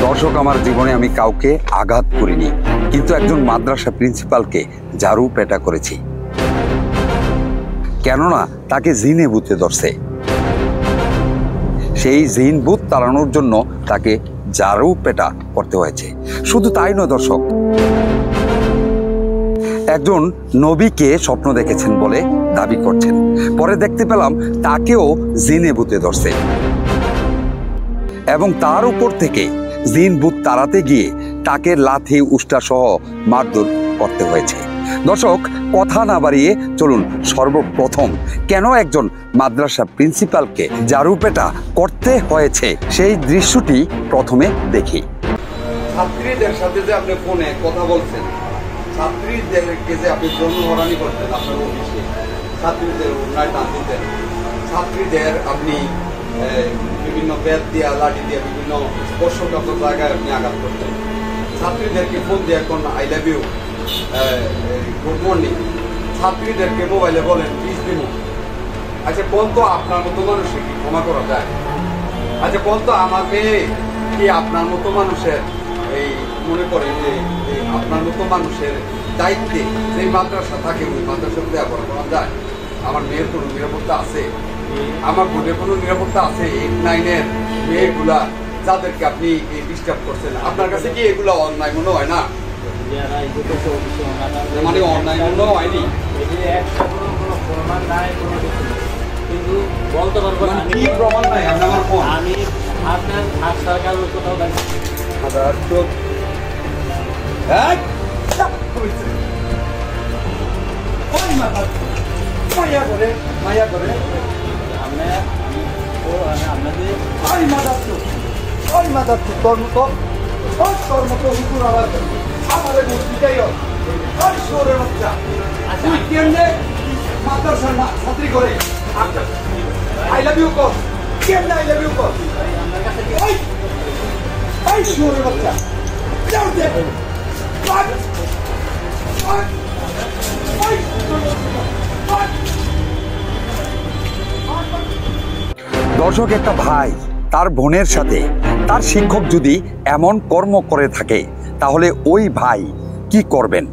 দর্শক, আমার জীবনে আমি কাউকে আঘাত করিনি, কিন্তু একজন মাদ্রাসা প্রিন্সিপালকে ঝাড়ু পেটা করেছি, কেননা তাকে জিনে ভূতে ধরছে। সেই জিন ভূত তাড়ানোর জন্য তাকে ঝাড়ু পেটা করতে হয়েছে। শুধু তাই নয় দর্শক, একজন নবীকে স্বপ্ন দেখেছেন বলে দাবি করছেন, পরে দেখতে পেলাম তাকেও জিনে ভূতে ধরছে এবং তার উপর থেকে জিন ভূত তাড়াতে গিয়ে তাকে লাথি উষ্টা সহ মারধর করতে হয়েছে। দর্শক, কথা না বাড়িয়ে চলুন সর্বপ্রথম কেন একজন মাদ্রাসা প্রিন্সিপালকে ঝাড়ু পেটা করতে হয়েছে সেই দৃশ্যটি প্রথমে দেখি। ছাত্রীদের সাথে যে আপনি ফোনে কথা বলছেন, ছাত্রীদেরকে যে আপনি ব্রহ্মহরানি করতেন আপনার অফিসে, ছাত্রীদের উন্নয়ন টান দিতেন, ছাত্রীদের আপনি বিভিন্ন ব্যাট দিয়া লাঠি দিয়ে বিভিন্ন স্পর্শকাতর জায়গায় আপনি আঘাত করতেন, ছাত্রীদেরকে ফোন দিয়ে এখন I love you, good morning, ছাত্রীদেরকে মোবাইলে বলেন প্লিজ দিন। আচ্ছা, কোন তো আপনার মতো মানুষকে কি ক্ষমা করা যায়? আচ্ছা, কোন তো আমাকে কি আপনার মতো মানুষের এই মনে করেন যে আপনার মতো মানুষের দায়িত্বে যে মাদ্রাসা থাকে ওই মাদ্রাসার ব্যবহার করা যায়? আমার মেয়ের কোনো নিরাপত্তা আছে? আমার বোনের কোনো নিরাপত্তা আছে? 8-9-এর মেয়েগুলা যাদেরকে আপনি ডিস্টার্ব করছেন, আপনার কাছে কি এগুলো অন্যায় মনে হয় না? মানে অন্যায় মনে হয়নি? কিন্তু বলতে পারবো না কি প্রমাণ নাই? আমার ফোন আমি আপনার হাত সরকার কোথাও মায়া করে আপনাদের ওই মাদার তোর মতো হুকুর আমাদের মূর্তিটাই ওই শহরের বাচ্চা তুই কেমনে মাদ্রাসার ছাত্রী করে আই লাভ ইউ কর, কেমনে আই লাভ ইউ কর? ওই শহরের বাচ্চা দর্শক, একটা ভাই তার বোনের সাথে তার শিক্ষক যদি এমন কর্ম করে থাকে তাহলে ওই ভাই কি করবেন?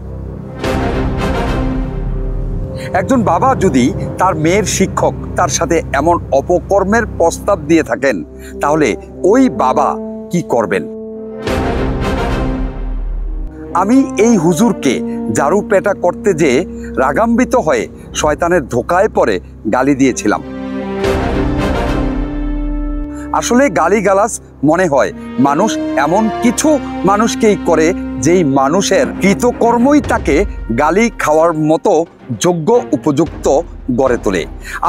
একজন বাবা যদি তার মেয়ের শিক্ষক তার সাথে এমন অপকর্মের প্রস্তাব দিয়ে থাকেন তাহলে ওই বাবা কি করবেন? আমি এই হুজুরকে ঝাড়ু পেটা করতে যেয়ে রাগান্বিত হয়ে শয়তানের ধোকায় পড়ে গালি দিয়েছিলাম। আসলে গালিগালাজ মনে হয় মানুষ এমন কিছু মানুষকেই করে যেই মানুষের কৃতকর্মই তাকে গালি খাওয়ার মতো যোগ্য উপযুক্ত গড়ে তোলে।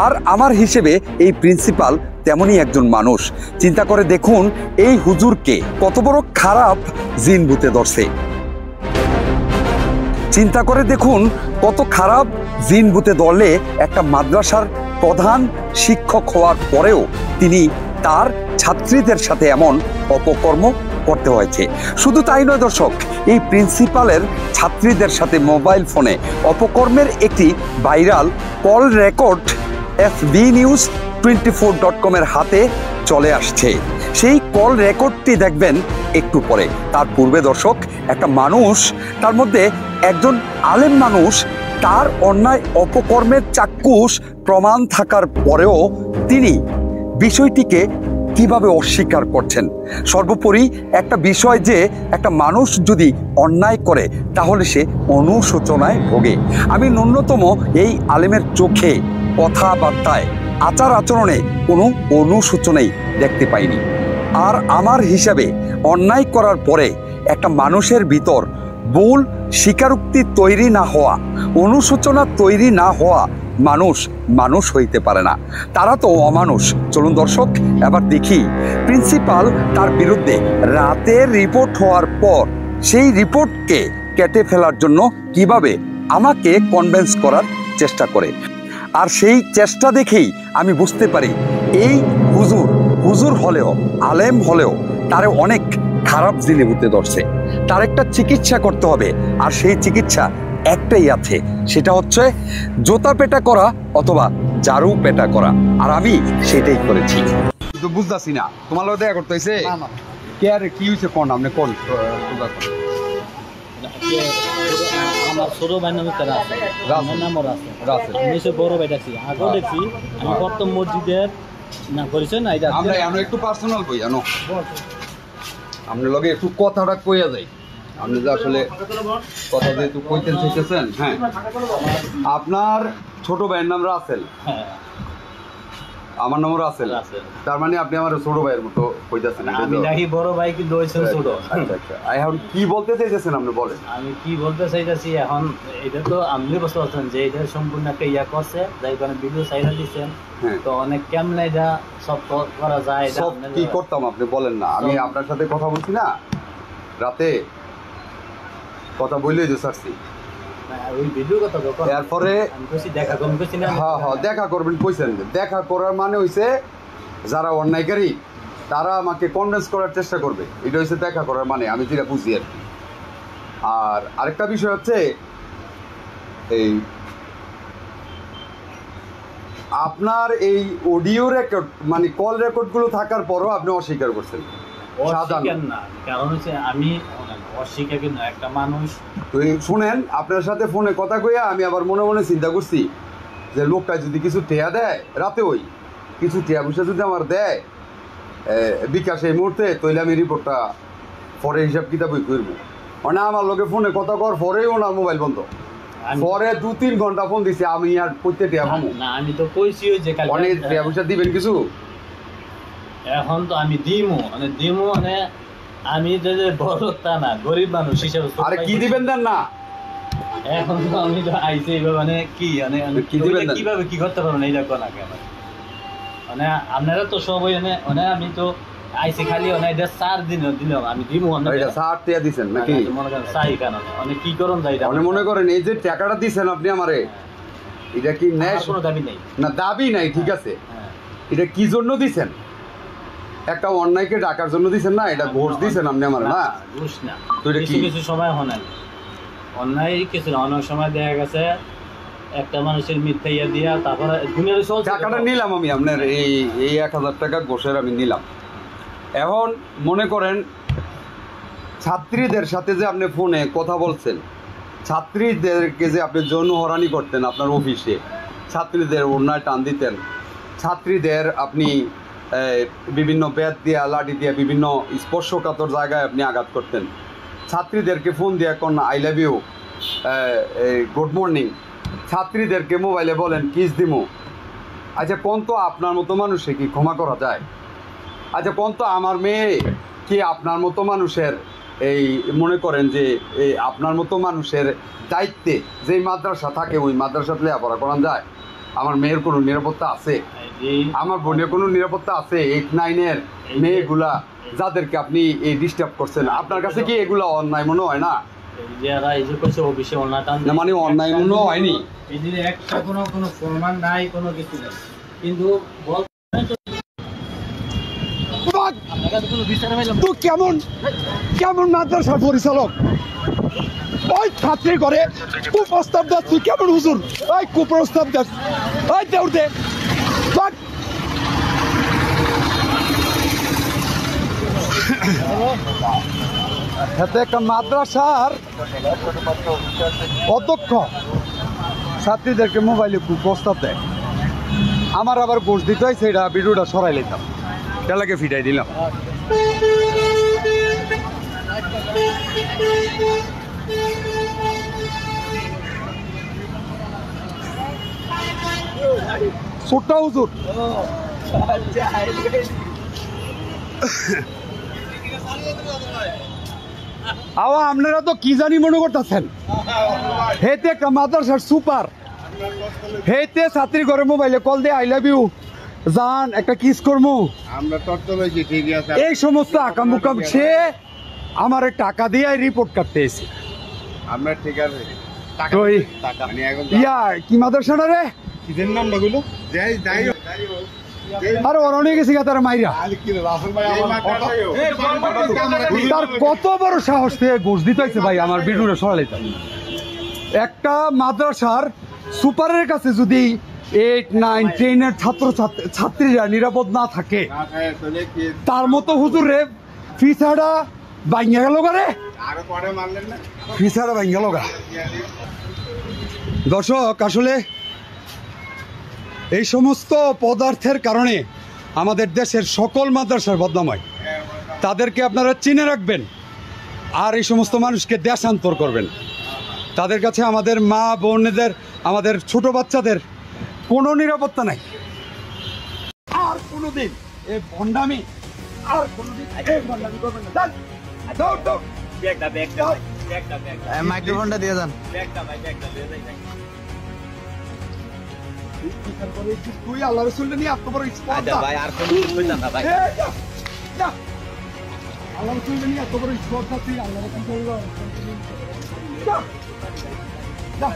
আর আমার হিসেবে এই প্রিন্সিপাল তেমনই একজন মানুষ। চিন্তা করে দেখুন এই হুজুরকে কত বড় খারাপ জিন ভূতে ধরছে। চিন্তা করে দেখুন কত খারাপ জিন ভূতে ধরলে একটা মাদ্রাসার প্রধান শিক্ষক হওয়ার পরেও তিনি তার ছাত্রীদের সাথে এমন অপকর্ম করতে হয়েছে। শুধু তাই নয় দর্শক, এই প্রিন্সিপালের ছাত্রীদের সাথে মোবাইল ফোনে অপকর্মের একটি ভাইরাল কল রেকর্ড fbnews24.com এর হাতে চলে আসছে। সেই কল রেকর্ডটি দেখবেন একটু পরে। তার পূর্বে দর্শক, একটা মানুষ, তার মধ্যে একজন আলেম মানুষ, তার অন্যায় অপকর্মের চাক্ষুষ প্রমাণ থাকার পরেও তিনি বিষয়টিকে কিভাবে অস্বীকার করছেন। সর্বোপরি একটা বিষয় যে একটা মানুষ যদি অন্যায় করে তাহলে সে অনুশোচনায় ভোগে। আমি ন্যূনতম এই আলেমের চোখে, কথাবার্তায়, আচার আচরণে কোনো অনুশোচনাই দেখতে পাইনি। আর আমার হিসাবে অন্যায় করার পরে একটা মানুষের ভিতর ভুল স্বীকারোক্তি তৈরি না হওয়া, অনুশোচনা তৈরি না হওয়া মানুষ হইতে পারে না, তারা তো অমানুষ। চলুন দর্শক, এবার দেখি প্রিন্সিপাল তার বিরুদ্ধে রাতের রিপোর্ট হওয়ার পর সেই রিপোর্টকে কেটে ফেলার জন্য কিভাবে আমাকে কনভিন্স করার চেষ্টা করে। আর সেই চেষ্টা দেখেই আমি বুঝতে পারি এই হুজুর হলেও, আলেম হলেও তারে অনেক খারাপ জিনে ভূতে ধরছে। তার একটা চিকিৎসা করতে হবে, আর সেই চিকিৎসা একটাই আছে, সেটা হচ্ছে জোতা পেটা করা অথবা ঝাড়ু পেটা করা। আর আমি সেটাই করেছি। কিন্তু বুঝতেছি না, তোমার লোক দেখা করতে হয়েছে? কে আর কি হয়েছে কোন আপনি কোন আমার ছোট ভাই নামে তারা আছে, আমার নামও আছে। আমি এসে বড় ভাই দেখছি, আগেও দেখছি। আমি প্রথম মসজিদের না পরিচয় না, এটা আমরা একটু পার্সোনাল বই জানো আপনার লগে একটু কথাটা কইয়া যাই। আপনি যে আসলে কথা যেহেতু কইতেন চাইতেছেন, হ্যাঁ, আপনার ছোট ভাইয়ের নাম রাসেল, হ্যাঁ, আমার নামও রাসেল। তার মানে আপনি আমার ছোট ভাইয়ের মতো কইতেছেন। আমি নাকি বড় ভাই, কিন্তু হয়েছেন ছোট। আচ্ছা, এখন কি বলতে চাইতেছেন আপনি বলেন। আমি কি বলতে চাইতেছি, এখন এটা তো আপনি বুঝতে পারছেন যে এটা সম্পূর্ণ একটা ইয়া করছে, যাই কারণে ভিডিও চাইনা দিচ্ছেন, তো অনেক কেমনে এটা সব করা যায়। সব কি করতাম আপনি বলেন না। আমি আপনার সাথে কথা বলছি না, রাতে কথা বললেই তো ছাড়ছি। এরপরে হ্যাঁ দেখা করবেন কইছেন। দেখা করার মানে হইছে যারা অন্যায়কারী তারা আমাকে কনভিন্স করার চেষ্টা করবে, এটা হচ্ছে দেখা করার মানে, আমি যেটা বুঝি আর কি। আর আরেকটা বিষয় হচ্ছে এই আপনার এই অডিও রেকর্ড মানে কল রেকর্ডগুলো থাকার পরও আপনি অস্বীকার করছেন। কারণ হচ্ছে আমি অস্বীকার কিন্তু একটা মানুষ শুনেন, আপনার সাথে ফোনে কথা কইয়া আমি আবার মনে মনে চিন্তা করছি যে লোকটা যদি কিছু টেয়া দেয় রাতে, ওই কিছু টেয়া পয়সা যদি আমার দেয় বিকাশ এই মুহূর্তে, তাহলে আমি রিপোর্টটা পরে হিসাব কিতাবই করবো। মানে আমার লোকে ফোনে কথা কর পরেই ওনার মোবাইল বন্ধ, পরে 2-3 ঘন্টা ফোন দিছি আমি আর করতে টেয়া পাবো না। আমি তো কইছি ওই যে অনেক টেয়া পয়সা দিবেন কিছু, এখন তো আমি দিমু মানে আমি যে বড় তা না, গরিব মানুষ হিসেবে। আরে কি দিবেন দেন না, এখন তো আমি তো আইছি মানে কি মানে কিভাবে কি করতে পারবেন এই দেখো না কেন, মানে আপনারা তো সবাই মানে আমি তো আইছি খালি অনেক 4 দিন দিলাম আমি দিমু অনেক 4 টাকা দিছেন নাকি মনে করেন চাই কেন অনেক কি করুন যাই আপনি মনে করেন এই যে টাকাটা দিছেন আপনি আমারে, এটা কি ন্যায়? কোনো দাবি নেই না, দাবি নাই, ঠিক আছে। এটা কি জন্য দিছেন? একটা অন্যায়কে ডাকার জন্য দিছেন না, এটা ঘোষ দিছেন আপনি আমার না ঘোষ না। তো এটা কি কিছু সময় হয় না অন্যায় কিছু না, অনেক সময় দেখা গেছে একটা মানুষের মিথ্যা ইয়া দিয়া তারপরে দুনিয়ার টাকাটা নিলাম আমি আপনার এই 1000 টাকা ঘোষের আমি নিলাম। এখন মনে করেন ছাত্রীদের সাথে যে আপনি ফোনে কথা বলছেন, ছাত্রীদেরকে যে আপনি যৌন হয়রানি করতেন আপনার অফিসে, ছাত্রীদের ওড়নায় টান দিতেন, ছাত্রীদের আপনি বিভিন্ন ব্যাট দিয়া লাঠি দিয়া বিভিন্ন স্পর্শকাতর জায়গায় আপনি আঘাত করতেন, ছাত্রীদেরকে ফোন দিয়ে কোন I love you, good morning, ছাত্রীদেরকে মোবাইলে বলেন কিস দিমু। আচ্ছা কোন তো আপনার মতো মানুষে কি ক্ষমা করা যায়? আচ্ছা কোন তো আমার মেয়ে কি আপনার মতো মানুষের এই মনে করেন যে এই আপনার মতো মানুষের দায়িত্বে যেই মাদ্রাসা থাকে ওই মাদ্রাসাতে লেখাপড়া করান যায়? আমার মেয়ের কোনো নিরাপত্তা আছে? আমার বোনের কোনো নিরাপত্তা আছে? 8-9-এর মেয়েগুলা যাদেরকে আপনি এই ডিস্টার্ব করছেন, আপনার কাছে কি এগুলো অন্যায় মনে হয় না? মানে অন্যায় মনে হয়নি, একটা কোনো প্রমাণ নাই, কোনো কিছু নাই, কিন্তু তুই কেমন কেমন মাদ্রাসার পরিচালক, ওই ছাত্রী করে কুপ্রস্তাব দেয়, তুই কেমন হুজুর ওই কুপ্রস্তাব দেয়, ওই দেউর দে হাতে একটা মাদ্রাসার অধ্যক্ষ ছাত্রীদেরকে মোবাইলে কুপ্রস্তাব দেয়। আমার আবার ঘোষ দিতে হয়, সেটা ভিডিওটা সরাই নিতাম, তেলাকে ফিটাই দিলাম। ছোট্ট হুজুর আওয়া আপনারা তো কি জানি মনে করতেছেন, হেতে একটা মাদ্রাসার সুপার, হেতে ছাত্রী ঘরে মোবাইলে কল দিয়ে আই লাভ ইউ জান একটা কিস করবো, এই সমস্ত আকামুকাম সে আমার টাকা দিয়ে রিপোর্ট কাটতে এসে। আমরা ঠিক আছে ইয়া কি মাদ্রাসাটা রে আরে ওরা নিয়ে গেছি তারা মাইরা, তার কত বড় সাহস থেকে ঘুষ দিতে হয়েছে ভাই আমার ভিডিওটা সরাইতাম। একটা মাদ্রাসার সুপারের কাছে যদি 8-9-10-এর ছাত্রীরা নিরাপদ না থাকে, তার মতো হুজুরে ফিসাটা ভাঙ্গা গেল করে আরো পরে মারলেন না ফিসাটা ভাঙ্গা গেল গা। দর্শক আসলে এই সমস্ত পদার্থের কারণে আমাদের দেশের সকল মাদ্রাসার বদনাম হয়। তাদেরকে আপনারা চিনে রাখবেন আর এই সমস্ত মানুষকে দেশান্তর করবেন। তাদের কাছে আমাদের মা বোনেদের, আমাদের ছোট বাচ্চাদের কোনো নিরাপত্তা নাই। আর কোনোদিন এই ভণ্ডামি আর কোনোদিন এই ভণ্ডামি করবেন না। যান, দৌড়, দৌড়। মাইক্রোফোনটা দিয়ে দেন। তুই আল্লাহ রসুলকে নিয়ে এত বড় স্পর্ধা। এই যা, যা। আল্লাহ রসুলকে নিয়ে এত বড় স্পর্ধা, তুই আল্লাহ রসুলকে যা, যা।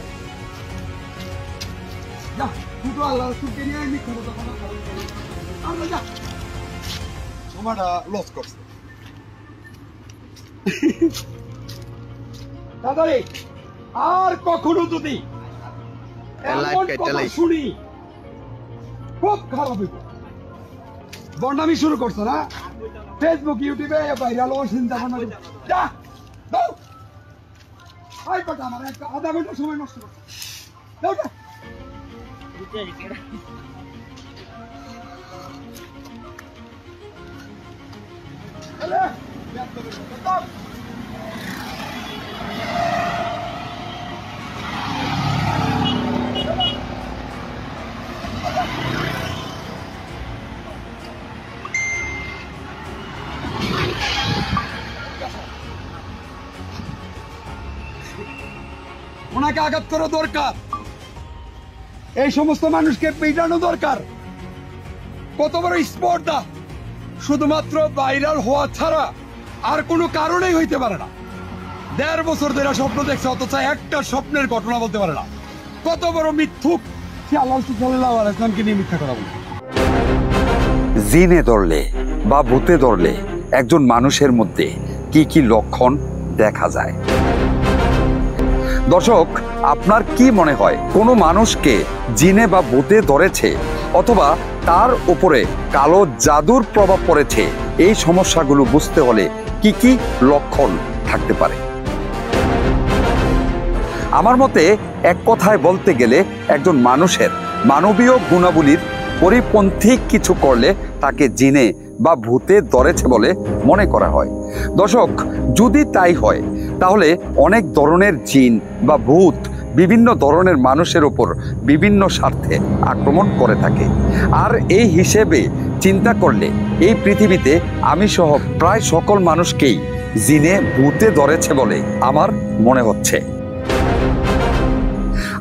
যা, তুই তো আল্লাহ রসুলকে নিয়ে মিথ্যা কথা বলা খারাপ করছিস। আমরা যা। সময়টা লস করছে। দাদারে, আর কখনো যদি এমন কথা শুনি খুব খারাপ হইব। বন্ডামি শুরু করছো না ফেসবুক ইউটিউবে ভাইরাল হওয়ার চিন্তা ভাবনা করছো। যা দাও আই কথা আমার একটা আধা ঘন্টা সময় নষ্ট করছো। দাও যা। আলে ব্যস্ত হয়ে গেছো। দাও। ওনাকে আঘাত করা দরকার, এই সমস্ত মানুষকে পেটানো দরকার। কত বড় স্পর্ধা, শুধুমাত্র ভাইরাল হওয়া ছাড়া আর কোনো কারণেই হইতে পারে না। 1.5 বছর ধরে স্বপ্ন দেখছে, অথচ একটা স্বপ্নের ঘটনা বলতে পারে না। কত বড় মিথ্যুক সে। আল্লাহ সাল্লাল্লাহু আলাইহি ওয়াসাল্লামকে নিয়ে মিথ্যা কথা বলে। জিনে ধরলে বা ভূতে ধরলে একজন মানুষের মধ্যে কি কি লক্ষণ দেখা যায়? দর্শক, আপনার কি মনে হয় কোনো মানুষকে জিনে বা ভূতে ধরেছে অথবা তার উপরে কালো জাদুর প্রভাব পড়েছে? এই সমস্যাগুলো বুঝতে হলে কি কি লক্ষণ থাকতে পারে? আমার মতে এক কথায় বলতে গেলে একজন মানুষের মানবীয় গুণাবলীর পরিপন্থী কিছু করলে তাকে জিনে বা ভূতে ধরেছে বলে মনে করা হয়। দর্শক, যদি তাই হয় তাহলে অনেক ধরনের জিন বা ভূত বিভিন্ন ধরনের মানুষের উপর বিভিন্ন স্বার্থে আক্রমণ করে থাকে। আর এই হিসেবে চিন্তা করলে এই পৃথিবীতে আমি সহ প্রায় সকল মানুষকেই জিনে ভূতে ধরেছে বলে আমার মনে হচ্ছে।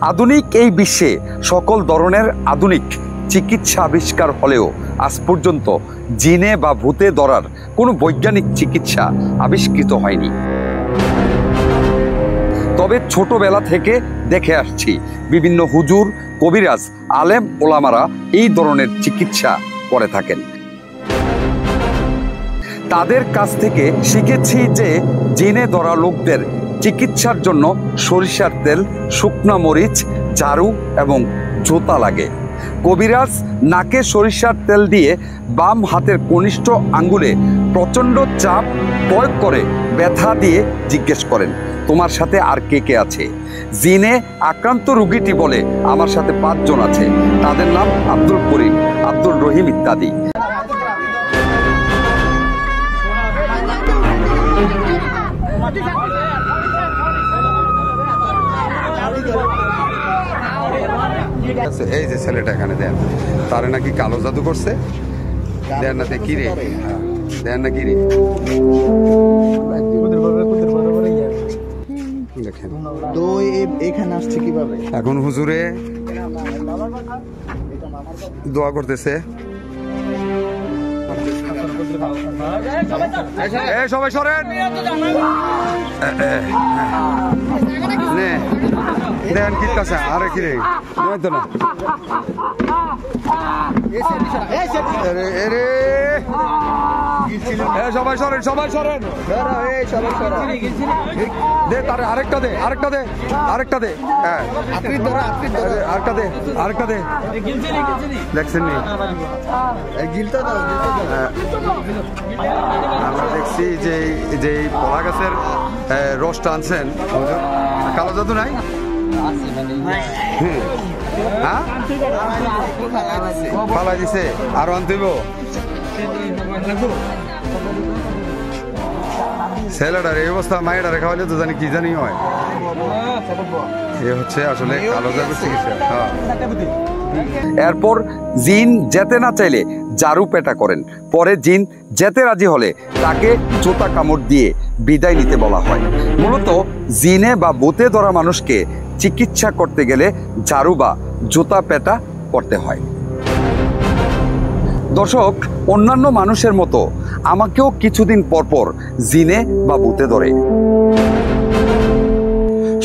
আধুনিক এই বিশ্বে সকল ধরনের আধুনিক চিকিৎসা আবিষ্কার হলেও আজ পর্যন্ত জিনে বা ভূতে ধরার কোনো বৈজ্ঞানিক চিকিৎসা আবিষ্কৃত হয়নি। তবে ছোটবেলা থেকে দেখে আসছি বিভিন্ন হুজুর, কবিরাজ, আলেম ওলামারা এই ধরনের চিকিৎসা করে থাকেন। তাদের কাছ থেকে শিখেছি যে জিনে ধরা লোকদের চিকিৎসার জন্য সরিষার তেল, শুকনা মরিচ, ঝাড়ু এবং জোতা লাগে। কবিরাজ নাকে সরিষার তেল দিয়ে বাম হাতের কনিষ্ঠ আঙ্গুলে প্রচণ্ড চাপ প্রয়োগ করে ব্যথা দিয়ে জিজ্ঞেস করেন, তোমার সাথে আর কে কে আছে? জিনে আক্রান্ত রোগীটি বলে, আমার সাথে 5 জন আছে। তাদের নাম আব্দুল করিম, আব্দুল রহিম ইত্যাদি। এই যে ছেলেটা এখানে দেন, তারে নাকি কালো জাদু করছে। দেন না কি রে, দেন না কি রে, দেখেন তো এখানে আসছে কিভাবে? এখন হুজুরে দোয়া করতেছে। সবাই সরেন, দেন কি কাছে আরে কি রে না সবাই সরেন, সবাই সরেন। দে তারে আরেকটা দে, আরেকটা দে, আরেকটা দে। হ্যাঁ আরেকটা দে, আরেকটা দে। দেখছেন নি আমরা দেখছি যে যে কলা গাছের রসটা আনছেন, কালো জাদু নাই? হ্যাঁ, পালা দিছে, আরো আনতেইব। ছেলেটার এই অবস্থা, মায়েরারে খাওয়াইলে তো জানি কি জানি হয়। এ হচ্ছে আসলে কালো জাদুর চিকিৎসা। হ্যাঁ। এরপর জিন যেতে না চাইলে জারু পেটা করেন, পরে জিন যেতে রাজি হলে তাকে জোতা কামড় দিয়ে বিদায় নিতে বলা হয়। মূলত জিনে বা ভূতে ধরা মানুষকে চিকিৎসা করতে গেলে জারু বা জোতা পেটা করতে হয়। দর্শক, অন্যান্য মানুষের মতো আমাকেও কিছুদিন পর পর জিনে বা ভূতে ধরে।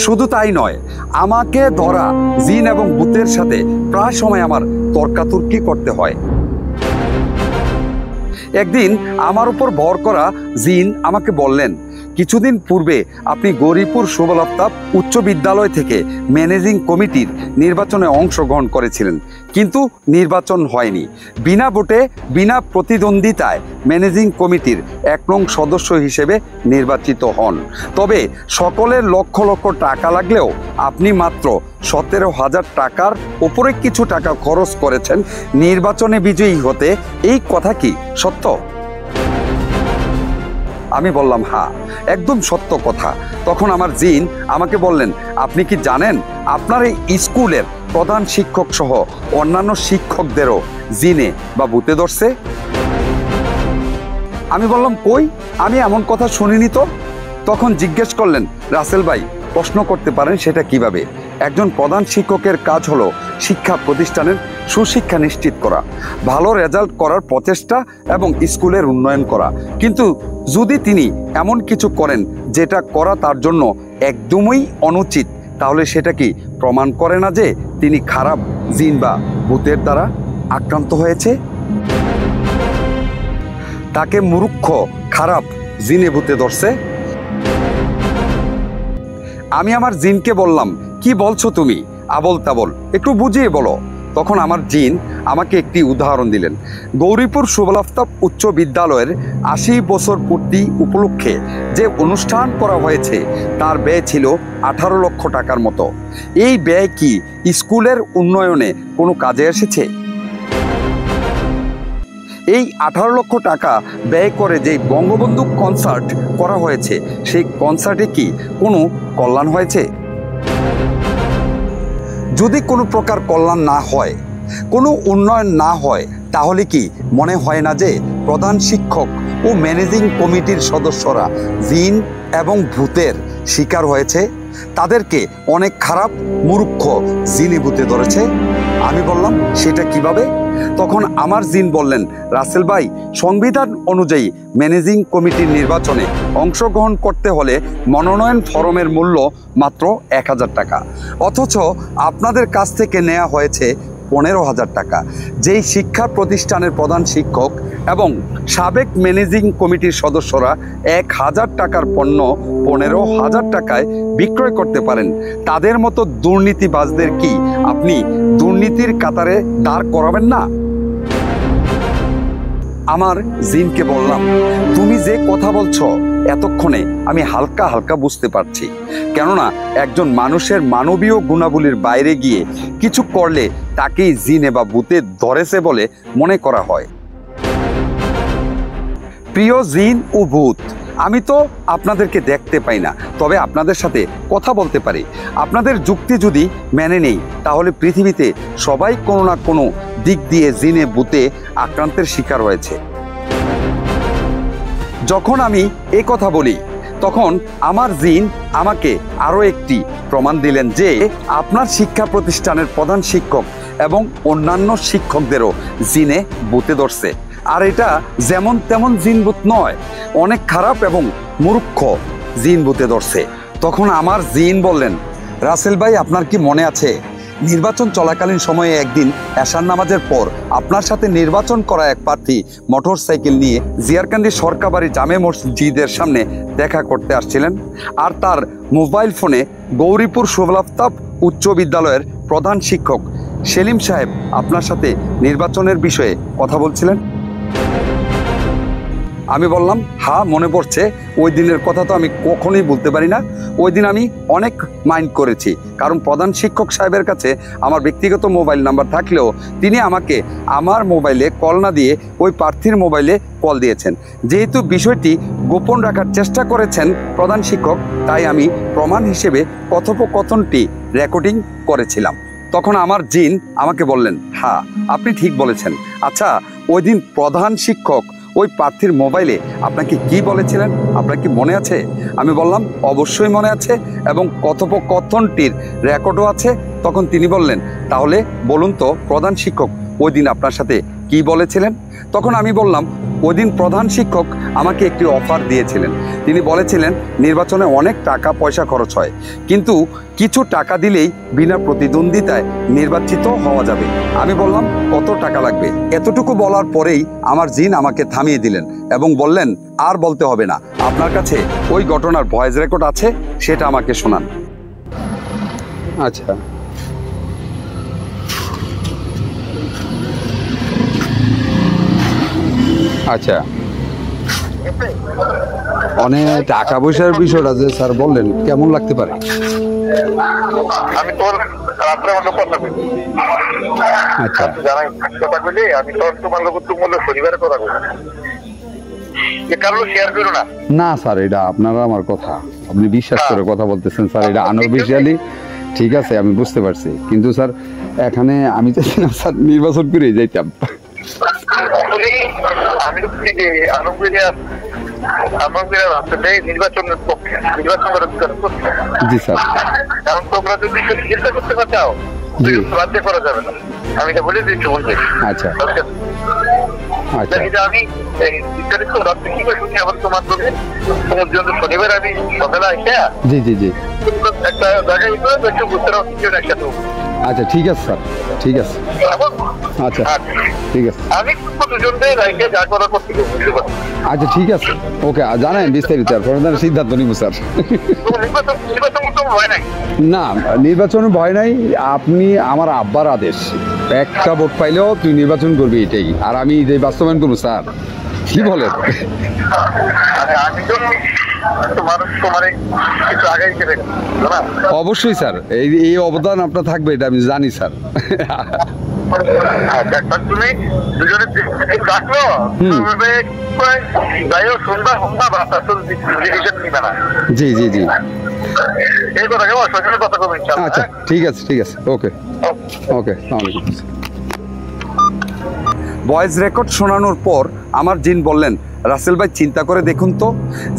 শুধু তাই নয়, আমাকে ধরা জিন এবং ভূতের সাথে প্রায় সময় আমার তর্কাতর্কি করতে হয়। একদিন আমার উপর ভর করা জিন আমাকে বললেন, কিছুদিন পূর্বে আপনি গৌরীপুর সুবল আফতাব উচ্চ বিদ্যালয় থেকে ম্যানেজিং কমিটির নির্বাচনে অংশগ্রহণ করেছিলেন, কিন্তু নির্বাচন হয়নি। বিনা ভোটে বিনা প্রতিদ্বন্দ্বিতায় ম্যানেজিং কমিটির 1 নং সদস্য হিসেবে নির্বাচিত হন। তবে সকলের লক্ষ লক্ষ টাকা লাগলেও আপনি মাত্র 17,000 টাকার উপরে কিছু টাকা খরচ করেছেন নির্বাচনে বিজয়ী হতে। এই কথা কি সত্য? আমি বললাম, হ্যাঁ, একদম সত্য কথা। তখন আমার জিন আমাকে বললেন, আপনি কি জানেন আপনার এই স্কুলের প্রধান শিক্ষক সহ অন্যান্য শিক্ষকদেরও জিনে বা ভূতে ধরছে? আমি বললাম, কই, আমি এমন কথা শুনিনি তো। তখন জিজ্ঞেস করলেন, রাসেল ভাই, প্রশ্ন করতে পারেন সেটা কিভাবে? একজন প্রধান শিক্ষকের কাজ হলো শিক্ষা প্রতিষ্ঠানের সুশিক্ষা নিশ্চিত করা, ভালো রেজাল্ট করার প্রচেষ্টা এবং স্কুলের উন্নয়ন করা। কিন্তু যদি তিনি এমন কিছু করেন যেটা করা তার জন্য একদমই অনুচিত, তাহলে সেটা কি প্রমাণ করে না যে তিনি খারাপ জিন বা ভূতের দ্বারা আক্রান্ত হয়েছে? তাকে মূর্খ খারাপ জিনে ভূতে ধরছে? আমি আমার জিনকে বললাম, কি বলছো তুমি, আবল তাবল, একটু বুঝিয়ে বলো। তখন আমার জিন আমাকে একটি উদাহরণ দিলেন। গৌরীপুর সুবল আফতাব উচ্চ বিদ্যালয়ের 80 বছর পূর্তি উপলক্ষে যে অনুষ্ঠান করা হয়েছে তার ব্যয় ছিল 18 লক্ষ টাকার মতো। এই ব্যয় কি স্কুলের উন্নয়নে কোনো কাজে এসেছে? এই 18 লক্ষ টাকা ব্যয় করে যে বঙ্গবন্ধু কনসার্ট করা হয়েছে, সেই কনসার্টে কি কোনো কল্যাণ হয়েছে? যদি কোনো প্রকার কল্যাণ না হয়, কোনো উন্নয়ন না হয়, তাহলে কি মনে হয় না যে প্রধান শিক্ষক ও ম্যানেজিং কমিটির সদস্যরা জিন এবং ভূতের শিকার হয়েছে? তাদেরকে অনেক খারাপ মূর্খ জিনে ভূতে ধরেছে। আমি বললাম, সেটা কিভাবে? তখন আমার জিন বললেন, রাসেল ভাই, সংবিধান অনুযায়ী ম্যানেজিং কমিটির নির্বাচনে অংশগ্রহণ করতে হলে মনোনয়ন ফরমের মূল্য মাত্র 1000 টাকা, অথচ আপনাদের কাছ থেকে নেওয়া হয়েছে 15,000 টাকা। যেই শিক্ষা প্রতিষ্ঠানের প্রধান শিক্ষক এবং সাবেক ম্যানেজিং কমিটির সদস্যরা 1000 টাকার পণ্য 15,000 টাকায় বিক্রয় করতে পারেন, তাদের মতো দুর্নীতিবাজদের কি আপনি দুর্নীতির কাতারে দাঁড় করাবেন না? আমার জিনকে বললাম, তুমি যে কথা বলছো এতক্ষণে আমি হালকা হালকা বুঝতে পারছি। কেননা একজন মানুষের মানবীয় গুণাবলীর বাইরে গিয়ে কিছু করলে তাকেই জিনে বা ভূতে ধরেছে বলে মনে করা হয়। প্রিয় জিন ও ভূত, আমি তো আপনাদেরকে দেখতে পাই না, তবে আপনাদের সাথে কথা বলতে পারি। আপনাদের যুক্তি যদি মেনে নেই, তাহলে পৃথিবীতে সবাই কোনো না কোনো দিক দিয়ে জিনে ভূতে আক্রান্তের শিকার হয়েছে। যখন আমি এই কথা বলি, তখন আমার জিন আমাকে আরও একটি প্রমাণ দিলেন যে আপনার শিক্ষা প্রতিষ্ঠানের প্রধান শিক্ষক এবং অন্যান্য শিক্ষকদেরও জিনে ভূতে ধরছে। আর এটা যেমন তেমন জিন ভূত নয়, অনেক খারাপ এবং মূর্খ জিন ভূতে ধরছে। তখন আমার জিন বললেন, রাসেল ভাই, আপনার কি মনে আছে নির্বাচন চলাকালীন সময়ে একদিন এশার নামাজের পর আপনার সাথে নির্বাচন করা এক প্রার্থী মোটর সাইকেল নিয়ে জিয়ারকান্দি সরকারবাড়ি জামে মসজিদের সামনে দেখা করতে আসছিলেন, আর তার মোবাইল ফোনে গৌরীপুর সুবল আফতাব উচ্চ বিদ্যালয়ের প্রধান শিক্ষক সেলিম সাহেব আপনার সাথে নির্বাচনের বিষয়ে কথা বলছিলেন? আমি বললাম হ্যাঁ মনে পড়ছে, ওই দিনের কথা তো আমি কখনোই বলতে পারি না। ওই দিন আমি অনেক মাইন্ড করেছি, কারণ প্রধান শিক্ষক সাহেবের কাছে আমার ব্যক্তিগত মোবাইল নাম্বার থাকলেও তিনি আমাকে আমার মোবাইলে কল না দিয়ে ওই প্রার্থীর মোবাইলে কল দিয়েছেন। যেহেতু বিষয়টি গোপন রাখার চেষ্টা করেছেন প্রধান শিক্ষক, তাই আমি প্রমাণ হিসেবে কথোপকথনটি রেকর্ডিং করেছিলাম। তখন আমার জিন আমাকে বললেন, হ্যাঁ আপনি ঠিক বলেছেন। আচ্ছা, ওই দিন প্রধান শিক্ষক ওই প্রার্থীর মোবাইলে আপনাকে কি বলেছিলেন, আপনার কি মনে আছে? আমি বললাম অবশ্যই মনে আছে এবং কথোপকথনটির রেকর্ডও আছে। তখন তিনি বললেন, তাহলে বলুন তো প্রধান শিক্ষক ওই দিন আপনার সাথে কি বলেছিলেন? তখন আমি বললাম, ওই দিন প্রধান শিক্ষক আমাকে একটি অফার দিয়েছিলেন। তিনি বলেছিলেন নির্বাচনে অনেক টাকা পয়সা খরচ হয়, কিন্তু কিছু টাকা দিলেই বিনা প্রতিদ্বন্দ্বিতায় নির্বাচিত হওয়া যাবে। আমি বললাম কত টাকা লাগবে? এতটুকু বলার পরেই আমার জিন আমাকে থামিয়ে দিলেন এবং বললেন, আর বলতে হবে না, আপনার কাছে ওই ঘটনার ভয়েস রেকর্ড আছে, সেটা আমাকে শোনান। আচ্ছা, আচ্ছা, অনেক টাকা পয়সার বিষয়টা যে স্যার বললেন কেমন লাগতে পারে? আমি তোর রাত্রে আমার কথা বলি। আচ্ছা, জানাই কথা বলি, আমি তোর তোমার লোক তুমি শনিবারে কথা বলি, এ কারণে শেয়ার করো না। না স্যার, এটা আপনারা আমার কথা, আপনি বিশ্বাস করে কথা বলতেছেন স্যার, এটা আনঅফিশিয়ালি ঠিক আছে, আমি বুঝতে পারছি। কিন্তু স্যার এখানে আমি চাইছিলাম স্যার নির্বাচন করে যাইতাম। আমি তো নির্বাচনের পক্ষে, নির্বাচন করার পক্ষে। জি স্যার। কারণ তোমরা যদি চিন্তা করতে না চাও রাজ্যে করা যাবে না, আমি এটা বলে দিচ্ছি বলছি। আচ্ছা আচ্ছা, আমি বিস্তারিত রাত্রে কি করে শুনি আবার তোমার জন্য তোমার জন্য শনিবার আমি সকালে আসে জি জি জি, একটা জায়গায় একটু বুঝতে পারছি একসাথে। আচ্ছা ঠিক আছে স্যার, ঠিক আছে, আচ্ছা ঠিক আছে, আমি দুজনকে রাইকে যা করা করতে বুঝতে পারছি। আচ্ছা ঠিক আছে, ওকে জানাই বিস্তারিত, আপনার সিদ্ধান্ত নিব স্যার। নির্বাচন হয় নাই না, নির্বাচনের ভয় নাই, আপনি আমার আব্বার আদেশ, একটা ভোট পাইলেও তুই নির্বাচন করবি, এটাই, আর আমি এটাই বাস্তবায়ন করবো স্যার। কি বলেন? আমি তো তোমার কিছু আগে অবশ্যই স্যার, এই অবদান আপনার থাকবে, এটা আমি জানি স্যার। তুমি দুজনে ডাকলো যাই হোক শুনবা শুনবা বাচ্চা ডিসিশন নিবে না। জি জি জি, এই কথা কেমন সরকারের কথা কবে? আচ্ছা ঠিক আছে, ঠিক আছে, ওকে ওকে, আসসালামু আলাইকুম। ভয়েস রেকর্ড শোনানোর পর আমার জিন বললেন, রাসেল ভাই চিন্তা করে দেখুন তো,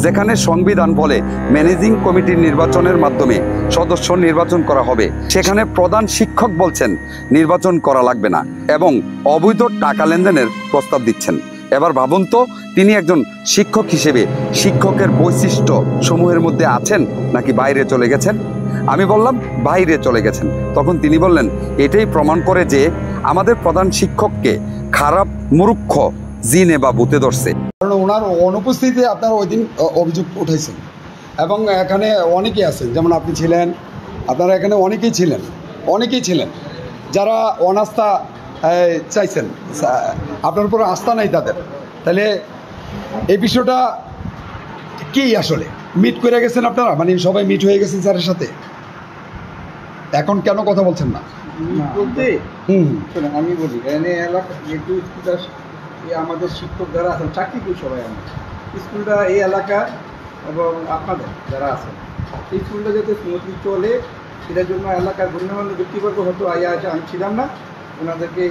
যেখানে সংবিধান বলে ম্যানেজিং কমিটির নির্বাচনের মাধ্যমে সদস্য নির্বাচন করা হবে, সেখানে প্রধান শিক্ষক বলছেন নির্বাচন করা লাগবে না এবং অবৈধ টাকা লেনদেনের প্রস্তাব দিচ্ছেন। এবার ভাবুন তো, তিনি একজন শিক্ষক হিসেবে শিক্ষকের বৈশিষ্ট্য সমূহের মধ্যে আছেন নাকি বাইরে চলে গেছেন? আমি বললাম বাইরে চলে গেছেন। তখন তিনি বললেন, এটাই প্রমাণ করে যে আমাদের প্রধান শিক্ষককে খারাপ মূর্খ জিনে বা ভূতে ধরছে। কারণ ওনার অনুপস্থিতিতে আপনারা ওই দিন অভিযোগ উঠাইছেন এবং এখানে অনেকেই আছেন, যেমন আপনি ছিলেন, আপনারা এখানে অনেকেই ছিলেন যারা অনাস্থা চাইছেন, আপনার উপর আস্থা নাই তাদের। তাহলে এই বিষয়টা কি আসলে মিট করে গেছেন আপনারা, মানে সবাই মিট হয়ে গেছেন স্যারের সাথে, এখন কেন কথা বলছেন না? বলতে আমি বলি এখানে এলাকা যেহেতু আমাদের শিক্ষক যারা আছেন চাকরি করি সবাই, আমার স্কুলটা এই এলাকা এবং আপনাদের যারা আছেন এই স্কুলটা যাতে স্মুথলি চলে, সেটার জন্য এলাকার গণ্যমান্য ব্যক্তিবর্গ হয়তো আইয়া আছে, আমি ছিলাম না, ওনাদেরকে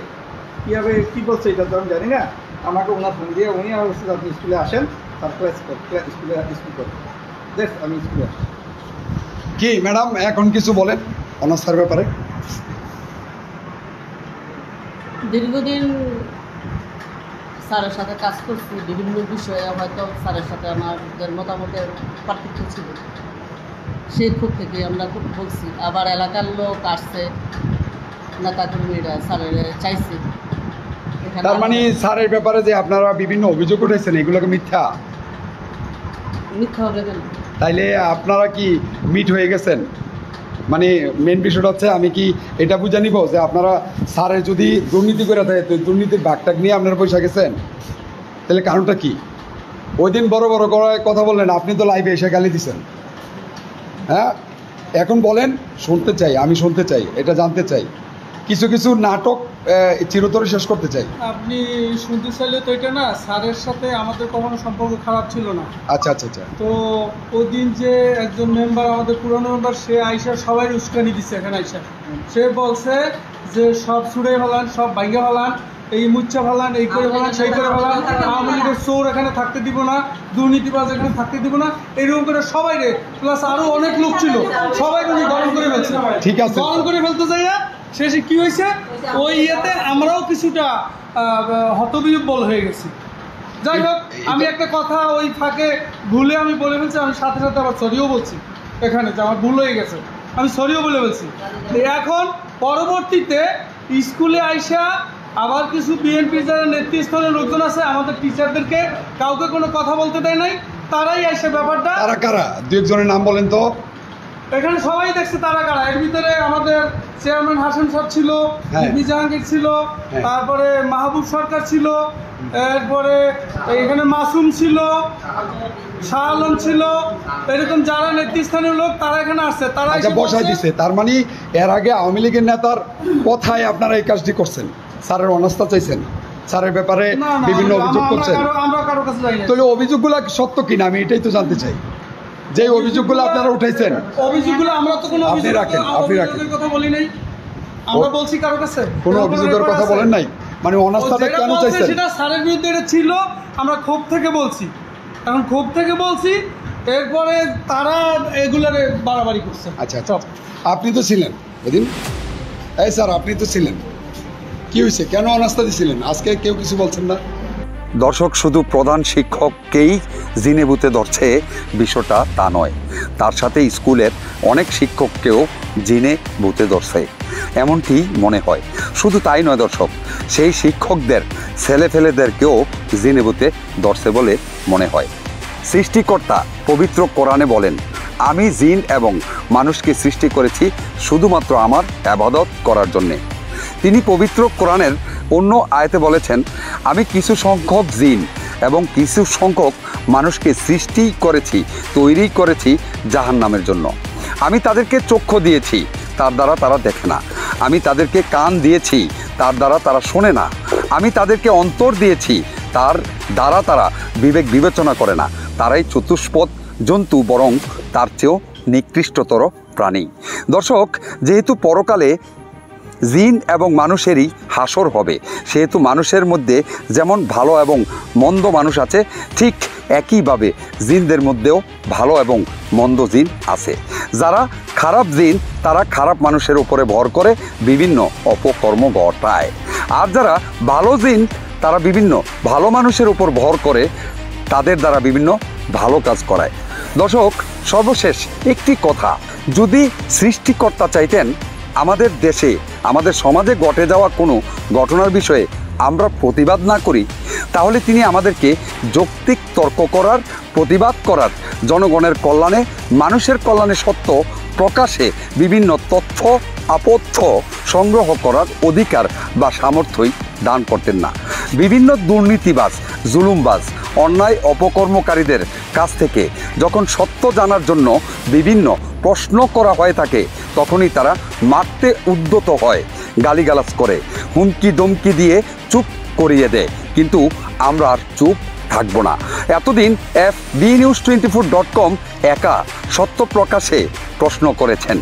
কীভাবে কী বলছে এটা তো আমি জানি না, আমাকে ওনার ফোন দিয়ে উনি আমার বলছে আপনি স্কুলে আসেন, তার স্কুল করেন, দেখ আমি স্কুলে আসি। কি ম্যাডাম এখন কিছু বলেন অনার্সের ব্যাপারে? দীর্ঘদিন স্যারের সাথে কাজ করছি, বিভিন্ন বিষয়ে হয়তো স্যারের সাথে আমাদের মতামতের পার্থক্য ছিল, সেই ক্ষোভ থেকে আমরা বলছি। আবার এলাকার লোক আসছে, নেতা কর্মীরা স্যারের চাইছে। তার মানে স্যারের ব্যাপারে যে আপনারা বিভিন্ন অভিযোগ উঠেছেন এগুলোকে মিথ্যা হবে কেন? তাইলে আপনারা কি মিট হয়ে গেছেন? মানে মেন বিষয়টা হচ্ছে, আমি কি এটা বুঝে নিব যে আপনারা স্যারের যদি দুর্নীতি করে থাকে, দুর্নীতির ভাগটাক নিয়ে আপনারা পয়সা গেছেন, তাহলে কারণটা কি? ওই দিন বড় বড় করে কথা বললেন, আপনি তো লাইভে এসে গালি দিছেন। হ্যাঁ, এখন বলেন, শুনতে চাই, আমি শুনতে চাই, এটা জানতে চাই। কিছু কিছু নাটক চিরতরে শেষ করতে চাই। আপনি শুনতে চাইলে তো এটা না, স্যারের সাথে আমাদের কখনো সম্পর্ক খারাপ ছিল না। আচ্ছা আচ্ছা আচ্ছা। তো ওই দিন যে একজন মেম্বার, আমাদের পুরনো মেম্বার, সে আইসা সবাই উস্কানি দিচ্ছে এখানে আইসা। সে বলছে যে সব ছুড়ে ফেলান, সব ভাঙ্গে ফেলান, এই মুচ্ছা ফেলান, এই করে ফেলান, সেই করে ফেলান, আওয়ামী লীগের চোর এখানে থাকতে দিব না, দুর্নীতিবাজ এখানে থাকতে দিব না, এরকম করে সবাই রে, প্লাস আরো অনেক লোক ছিল, সবাই উনি গরম করে ফেলছে। ঠিক আছে, গরম করে ফেলতে যাই না, শেষে কি হয়েছে, ওই ইয়েতে আমরাও কিছুটা হতবিহ্বল হয়ে গেছি। যাই হোক, আমি একটা কথা ওই ফাঁকে ভুলে আমি বলে ফেলছি, আমি সাথে সাথে আবার সরিও বলছি এখানে যে আমার ভুল হয়ে গেছে, আমি সরিও বলে ফেলছি। এখন পরবর্তীতে স্কুলে আইসা আবার কিছু বিএনপির যারা নেতৃস্থানীয় লোকজন আছে, আমাদের টিচারদেরকে কাউকে কোনো কথা বলতে দেয় নাই, তারাই আইসা ব্যাপারটা। কারা কারা, দু একজনের নাম বলেন তো। এখানে সবাই দেখছে তারা কারা। এর ভিতরে আমাদের চেয়ারম্যান হাসান সাহেব ছিল, বিপি জাহাঙ্গীর ছিল, তারপরে মাহবুব সরকার ছিল, এরপরে এখানে মাসুম ছিল, শাহ আলম ছিল, এরকম যারা নেতৃস্থানীয় লোক তারা এখানে আসছে, তারা বসাই দিছে। তার মানে এর আগে আওয়ামী লীগের নেতার কথায় আপনারা এই কাজটি করছেন, স্যারের অনাস্থা চাইছেন, স্যারের ব্যাপারে বিভিন্ন অভিযোগ করছেন। আমরা কারো কাছে যাই না। তাহলে অভিযোগগুলো সত্য কিনা আমি এটাই তো জানতে চাই। যে অভিযোগগুলো আপনারা উঠাইছেন, অভিযোগগুলো আমরা তো কোনো আপনি রাখেন, আপনি রাখেন, কথা বলি নাই, আমরা বলছি কারো কাছে কোনো অভিযোগের কথা বলেন নাই। মানে অনাস্থাটা কেন চাইছেন? সেটা স্যারের বিরুদ্ধে এটা ছিল, আমরা ক্ষোভ থেকে বলছি, এখন ক্ষোভ থেকে বলছি, এরপরে তারা এগুলারে বাড়াবাড়ি করছে। আচ্ছা আচ্ছা, আপনি তো ছিলেন ওইদিন, এই স্যার আপনি তো ছিলেন, কি হয়েছে, কেন অনাস্থা দিয়েছিলেন? আজকে কেউ কিছু বলছেন না। দর্শক, শুধু প্রধান শিক্ষককেই জিনে বুতে ধরছে বিষয়টা তা নয়, তার সাথে স্কুলের অনেক শিক্ষককেও জিনে বুতে ধরছে এমনটি মনে হয়। শুধু তাই নয় দর্শক, সেই শিক্ষকদের ছেলেফেলেদেরকেও জিনে বুতে ধরছে বলে মনে হয়। সৃষ্টিকর্তা পবিত্র কোরআনে বলেন, আমি জিন এবং মানুষকে সৃষ্টি করেছি শুধুমাত্র আমার ইবাদত করার জন্যে। তিনি পবিত্র কোরআনের অন্য আয়াতে বলেছেন, আমি কিছু সংখ্যক জিন এবং কিছু সংখ্যক মানুষকে সৃষ্টি করেছি, তৈরি করেছি জাহান্নামের জন্য। আমি তাদেরকে চক্ষু দিয়েছি, তার দ্বারা তারা দেখে না। আমি তাদেরকে কান দিয়েছি, তার দ্বারা তারা শোনে না। আমি তাদেরকে অন্তর দিয়েছি, তার দ্বারা তারা বিবেক বিবেচনা করে না। তারাই চতুষ্পদ জন্তু, বরং তার চেয়েও নিকৃষ্টতর প্রাণী। দর্শক, যেহেতু পরকালে জিন এবং মানুষেরই হাসর হবে, সেহেতু মানুষের মধ্যে যেমন ভালো এবং মন্দ মানুষ আছে, ঠিক একইভাবে জিনদের মধ্যেও ভালো এবং মন্দ জিন আছে। যারা খারাপ জিন, তারা খারাপ মানুষের উপরে ভর করে বিভিন্ন অপকর্ম ঘটায়, আর যারা ভালো জিন, তারা বিভিন্ন ভালো মানুষের উপর ভর করে তাদের দ্বারা বিভিন্ন ভালো কাজ করায়। দর্শক, সর্বশেষ একটি কথা, যদি সৃষ্টিকর্তা চাইতেন আমাদের দেশে, আমাদের সমাজে ঘটে যাওয়া কোনো ঘটনার বিষয়ে আমরা প্রতিবাদ না করি, তাহলে তিনি আমাদেরকে যৌক্তিক তর্ক করার, প্রতিবাদ করার, জনগণের কল্যাণে, মানুষের কল্যাণে সত্য প্রকাশে বিভিন্ন তথ্য আপথ্য সংগ্রহ করার অধিকার বা সামর্থ্যই দান করতেন না। বিভিন্ন দুর্নীতিবাজ, জুলুমবাজ, অন্যায় অপকর্মকারীদের কাছ থেকে যখন সত্য জানার জন্য বিভিন্ন প্রশ্ন করা হয়ে থাকে, তখনই তারা মারতে উদ্যত হয়, গালিগালাজ করে, হুমকি দমকি দিয়ে চুপ করিয়ে দেয়। কিন্তু আমরা আর চুপ থাকবো না। এতদিন FBnews24.com একা সত্য প্রকাশে প্রশ্ন করেছেন,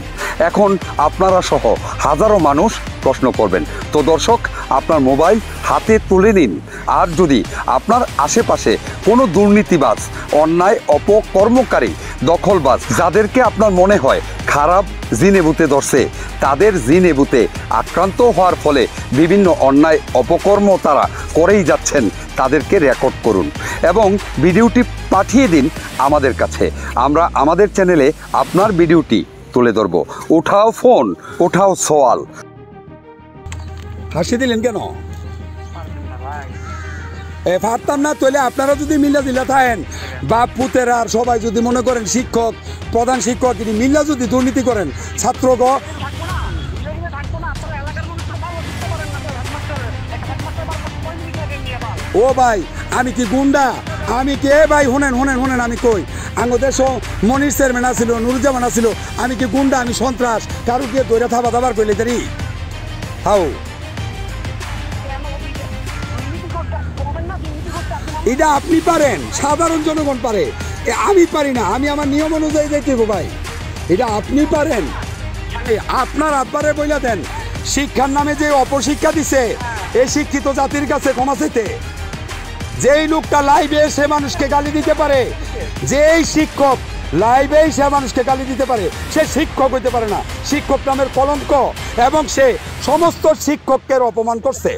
এখন আপনারা সহ হাজারো মানুষ প্রশ্ন করবেন। তো দর্শক, আপনার মোবাইল হাতে তুলে নিন, আর যদি আপনার আশেপাশে কোনো দুর্নীতিবাজ, অন্যায় অপকর্মকারী, দখলবাজ, যাদেরকে আপনার মনে হয় খারাপ জিনে ভূতে ধরছে, তাদের জিনে ভূতে আক্রান্ত হওয়ার ফলে বিভিন্ন অন্যায় অপকর্ম তারা করেই যাচ্ছেন, তাদেরকে রেকর্ড করুন এবং ভিডিওটি পাঠিয়ে দিন আমাদের কাছে। আমরা আমাদের চ্যানেলে আপনার ভিডিওটি তুলে ধরব। উঠাও ফোন, উঠাও সওয়াল। হাসি দিলেন কেন? পারতাম না, তাহলে আপনারা যদি মিল্লা দিলা থাকেন, বাপ পুতের আর সবাই যদি মনে করেন শিক্ষক, প্রধান শিক্ষক, তিনি মিল্লা যদি দুর্নীতি করেন, ছাত্রগ ও ভাই, আমি কি গুন্ডা? আমি কে ভাই শুনেন আমি কই আমাদের মনির চেয়ারম্যান আছিল নুরুজ্জামান আছিল আমি কি গুন্ডা আমি সন্ত্রাস কারো গিয়ে দৈরা থাবা দাবার কইলে তারি হাও এটা আপনি পারেন সাধারণ জনগণ পারে আমি পারি না আমি আমার নিয়ম অনুযায়ী যাইতে ভাই এটা আপনি পারেন আপনার আব্বারে বইলা দেন শিক্ষার নামে যে অপশিক্ষা দিছে এই শিক্ষিত জাতির কাছে ক্ষমা চাইতে যেই লোকটা লাইভে সে মানুষকে গালি দিতে পারে যেই শিক্ষক লাইভে সে মানুষকে গালি দিতে পারে সে শিক্ষক হইতে পারে না শিক্ষক নামের কলঙ্ক এবং সে সমস্ত শিক্ষককে অপমান করছে